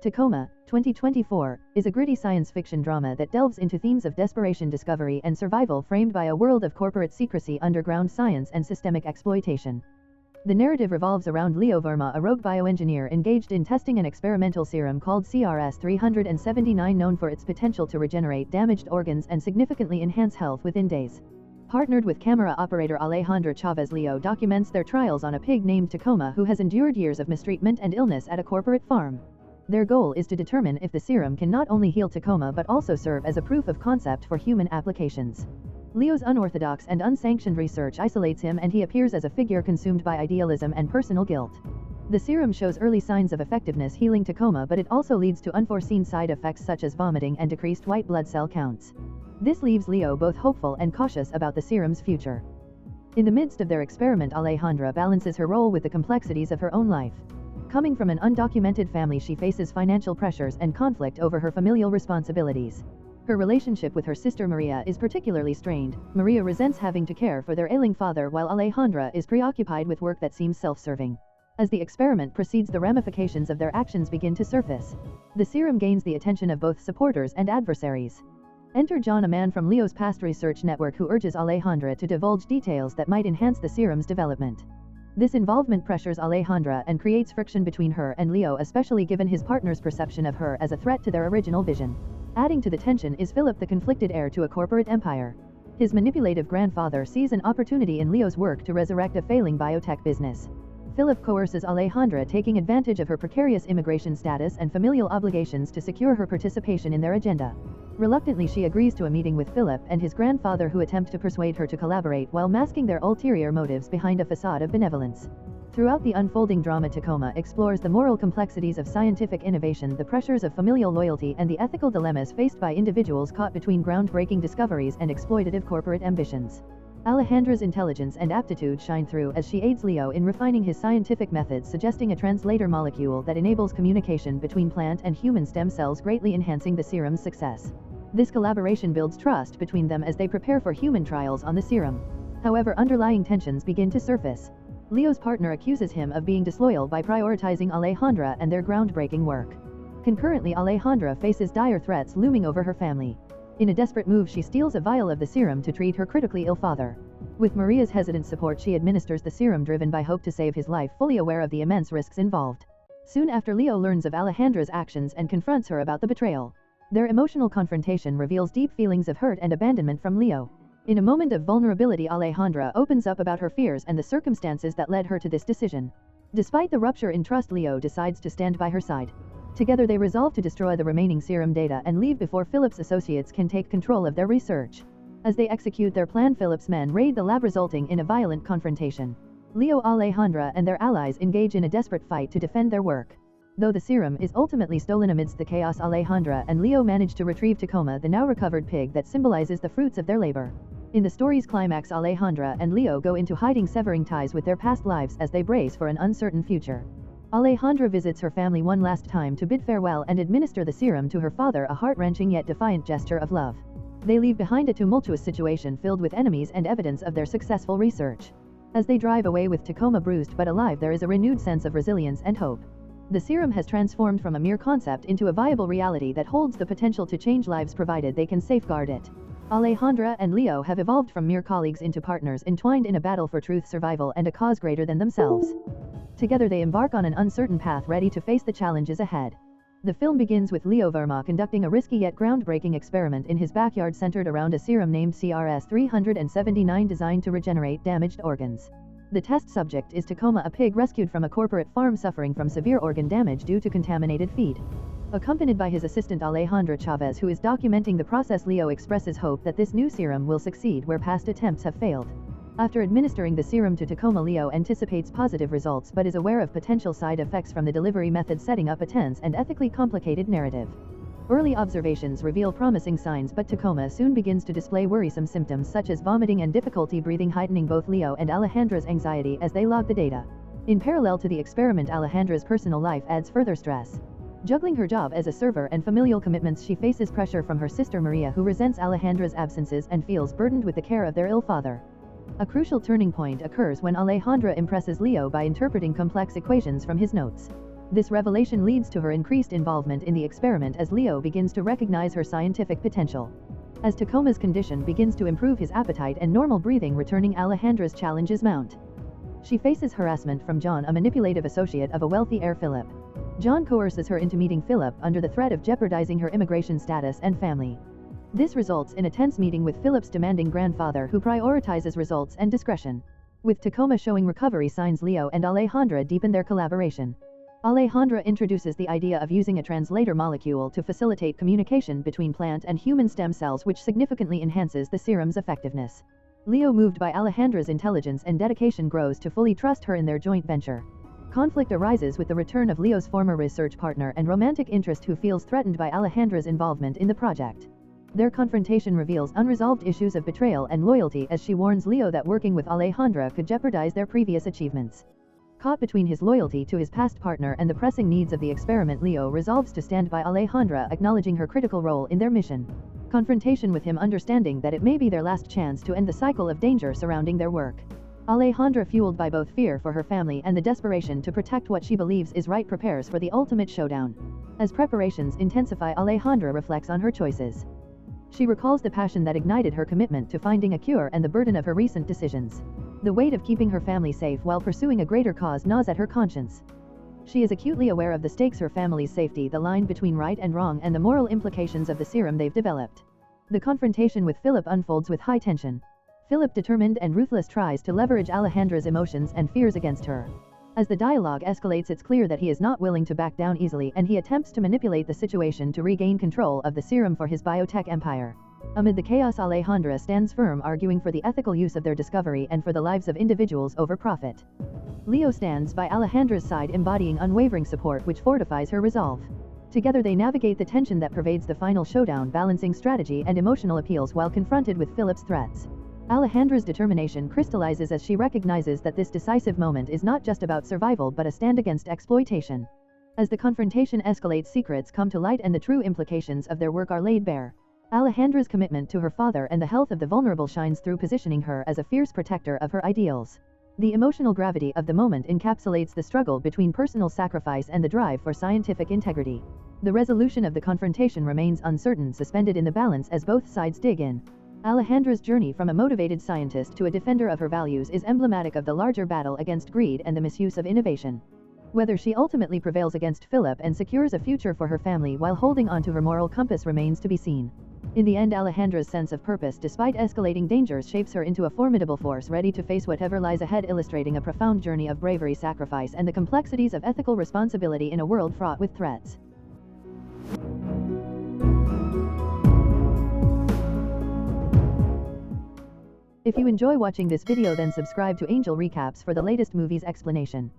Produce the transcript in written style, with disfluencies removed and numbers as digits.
Tacoma, 2024, is a gritty science fiction drama that delves into themes of desperation, discovery, and survival framed by a world of corporate secrecy, underground science, and systemic exploitation. The narrative revolves around Leo Verma, a rogue bioengineer engaged in testing an experimental serum called CRS-379, known for its potential to regenerate damaged organs and significantly enhance health within days. Partnered with camera operator Alejandra Chavez, Leo documents their trials on a pig named Tacoma who has endured years of mistreatment and illness at a corporate farm. Their goal is to determine if the serum can not only heal Tacoma but also serve as a proof of concept for human applications. Leo's unorthodox and unsanctioned research isolates him, and he appears as a figure consumed by idealism and personal guilt. The serum shows early signs of effectiveness healing Tacoma, but it also leads to unforeseen side effects such as vomiting and decreased white blood cell counts. This leaves Leo both hopeful and cautious about the serum's future. In the midst of their experiment, Alejandra balances her role with the complexities of her own life. Coming from an undocumented family, she faces financial pressures and conflict over her familial responsibilities. Her relationship with her sister Maria is particularly strained. Maria resents having to care for their ailing father, while Alejandra is preoccupied with work that seems self-serving. As the experiment proceeds, the ramifications of their actions begin to surface. The serum gains the attention of both supporters and adversaries. Enter John, a man from Leo's past research network, who urges Alejandra to divulge details that might enhance the serum's development. This involvement pressures Alejandra and creates friction between her and Leo, especially given his partner's perception of her as a threat to their original vision. Adding to the tension is Philip, the conflicted heir to a corporate empire. His manipulative grandfather sees an opportunity in Leo's work to resurrect a failing biotech business. Philip coerces Alejandra, taking advantage of her precarious immigration status and familial obligations to secure her participation in their agenda. Reluctantly, she agrees to a meeting with Philip and his grandfather, who attempt to persuade her to collaborate while masking their ulterior motives behind a facade of benevolence. Throughout the unfolding drama, Tacoma explores the moral complexities of scientific innovation, the pressures of familial loyalty, and the ethical dilemmas faced by individuals caught between groundbreaking discoveries and exploitative corporate ambitions. Alejandra's intelligence and aptitude shine through as she aids Leo in refining his scientific methods, suggesting a translator molecule that enables communication between plant and human stem cells, greatly enhancing the serum's success. This collaboration builds trust between them as they prepare for human trials on the serum. However, underlying tensions begin to surface. Leo's partner accuses him of being disloyal by prioritizing Alejandra and their groundbreaking work. Concurrently, Alejandra faces dire threats looming over her family. In a desperate move, she steals a vial of the serum to treat her critically ill father. With Maria's hesitant support, she administers the serum, driven by hope to save his life, fully aware of the immense risks involved. Soon after, Leo learns of Alejandra's actions and confronts her about the betrayal. Their emotional confrontation reveals deep feelings of hurt and abandonment from Leo. In a moment of vulnerability, Alejandra opens up about her fears and the circumstances that led her to this decision. Despite the rupture in trust, Leo decides to stand by her side. Together, they resolve to destroy the remaining serum data and leave before Philip's associates can take control of their research. As they execute their plan, Philip's men raid the lab, resulting in a violent confrontation. Leo, Alejandra, and their allies engage in a desperate fight to defend their work. Though the serum is ultimately stolen amidst the chaos, Alejandra and Leo manage to retrieve Tacoma, the now recovered pig that symbolizes the fruits of their labor. In the story's climax, Alejandra and Leo go into hiding, severing ties with their past lives as they brace for an uncertain future. Alejandra visits her family one last time to bid farewell and administer the serum to her father, a heart-wrenching yet defiant gesture of love. They leave behind a tumultuous situation filled with enemies and evidence of their successful research. As they drive away with Tacoma bruised but alive, there is a renewed sense of resilience and hope. The serum has transformed from a mere concept into a viable reality that holds the potential to change lives, provided they can safeguard it. Alejandra and Leo have evolved from mere colleagues into partners, entwined in a battle for truth, survival, and a cause greater than themselves. Together, they embark on an uncertain path, ready to face the challenges ahead. The film begins with Leo Verma conducting a risky yet groundbreaking experiment in his backyard, centered around a serum named CRS-379, designed to regenerate damaged organs. The test subject is Tacoma, a pig rescued from a corporate farm suffering from severe organ damage due to contaminated feed. Accompanied by his assistant Alejandra Chavez, who is documenting the process, Leo expresses hope that this new serum will succeed where past attempts have failed. After administering the serum to Tacoma, Leo anticipates positive results but is aware of potential side effects from the delivery method, setting up a tense and ethically complicated narrative. Early observations reveal promising signs, but Tacoma soon begins to display worrisome symptoms such as vomiting and difficulty breathing, heightening both Leo and Alejandra's anxiety as they log the data. In parallel to the experiment, Alejandra's personal life adds further stress. Juggling her job as a server and familial commitments, she faces pressure from her sister Maria, who resents Alejandra's absences and feels burdened with the care of their ill father. A crucial turning point occurs when Alejandra impresses Leo by interpreting complex equations from his notes. This revelation leads to her increased involvement in the experiment as Leo begins to recognize her scientific potential. As Tacoma's condition begins to improve, his appetite and normal breathing returning, Alejandra's challenges mount. She faces harassment from John, a manipulative associate of a wealthy heir Philip. John coerces her into meeting Philip under the threat of jeopardizing her immigration status and family. This results in a tense meeting with Philip's demanding grandfather, who prioritizes results and discretion. With Tacoma showing recovery signs, Leo and Alejandra deepen their collaboration. Alejandra introduces the idea of using a translator molecule to facilitate communication between plant and human stem cells, which significantly enhances the serum's effectiveness. Leo, moved by Alejandra's intelligence and dedication, grows to fully trust her in their joint venture. Conflict arises with the return of Leo's former research partner and romantic interest, who feels threatened by Alejandra's involvement in the project. Their confrontation reveals unresolved issues of betrayal and loyalty, as she warns Leo that working with Alejandra could jeopardize their previous achievements. Caught between his loyalty to his past partner and the pressing needs of the experiment, Leo resolves to stand by Alejandra, acknowledging her critical role in their mission. Confrontation with him, understanding that it may be their last chance to end the cycle of danger surrounding their work. Alejandra, fueled by both fear for her family and the desperation to protect what she believes is right, prepares for the ultimate showdown. As preparations intensify, Alejandra reflects on her choices. She recalls the passion that ignited her commitment to finding a cure and the burden of her recent decisions. The weight of keeping her family safe while pursuing a greater cause gnaws at her conscience. She is acutely aware of the stakes: her family's safety, the line between right and wrong, and the moral implications of the serum they've developed. The confrontation with Philip unfolds with high tension. Philip, determined and ruthless, tries to leverage Alejandra's emotions and fears against her. As the dialogue escalates, it's clear that he is not willing to back down easily, and he attempts to manipulate the situation to regain control of the serum for his biotech empire. Amid the chaos, Alejandra stands firm, arguing for the ethical use of their discovery and for the lives of individuals over profit. Leo stands by Alejandra's side, embodying unwavering support, which fortifies her resolve. Together they navigate the tension that pervades the final showdown, balancing strategy and emotional appeals while confronted with Philip's threats. Alejandra's determination crystallizes as she recognizes that this decisive moment is not just about survival but a stand against exploitation. As the confrontation escalates, secrets come to light and the true implications of their work are laid bare. Alejandra's commitment to her father and the health of the vulnerable shines through, positioning her as a fierce protector of her ideals. The emotional gravity of the moment encapsulates the struggle between personal sacrifice and the drive for scientific integrity. The resolution of the confrontation remains uncertain, suspended in the balance as both sides dig in. Alejandra's journey from a motivated scientist to a defender of her values is emblematic of the larger battle against greed and the misuse of innovation. Whether she ultimately prevails against Philip and secures a future for her family while holding on to her moral compass remains to be seen. In the end, Alejandra's sense of purpose, despite escalating dangers, shapes her into a formidable force ready to face whatever lies ahead, illustrating a profound journey of bravery, sacrifice, and the complexities of ethical responsibility in a world fraught with threats. If you enjoy watching this video, then subscribe to Angel Recaps for the latest movies explanation.